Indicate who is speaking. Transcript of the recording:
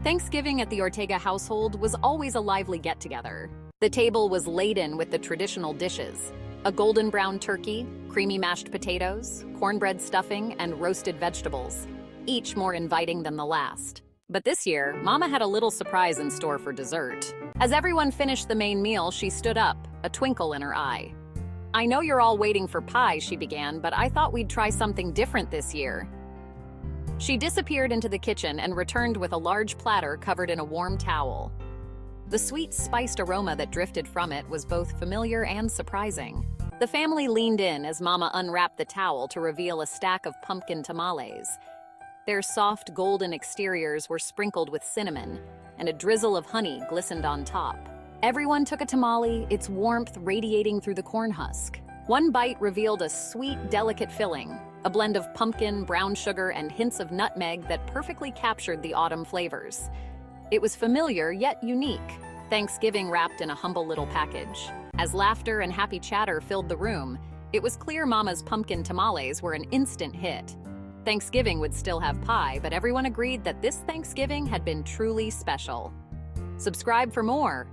Speaker 1: Thanksgiving at the Ortega household was always a lively get-together. The table was laden with the traditional dishes: a golden brown turkey, creamy mashed potatoes, cornbread stuffing, and roasted vegetables, each more inviting than the last. But this year, Mama had a little surprise in store for dessert. As everyone finished the main meal, she stood up, a twinkle in her eye. "I know you're all waiting for pie," she began, "but I thought we'd try something different this year." She disappeared into the kitchen and returned with a large platter covered in a warm towel. The sweet, spiced aroma that drifted from it was both familiar and surprising. The family leaned in as Mama unwrapped the towel to reveal a stack of pumpkin tamales. Their soft, golden exteriors were sprinkled with cinnamon, and a drizzle of honey glistened on top. Everyone took a tamale, its warmth radiating through the corn husk. One bite revealed a sweet, delicate filling, a blend of pumpkin, brown sugar, and hints of nutmeg that perfectly captured the autumn flavors. It was familiar, yet unique. Thanksgiving wrapped in a humble little package. As laughter and happy chatter filled the room, it was clear Mama's pumpkin tamales were an instant hit. Thanksgiving would still have pie, but everyone agreed that this Thanksgiving had been truly special. Subscribe for more.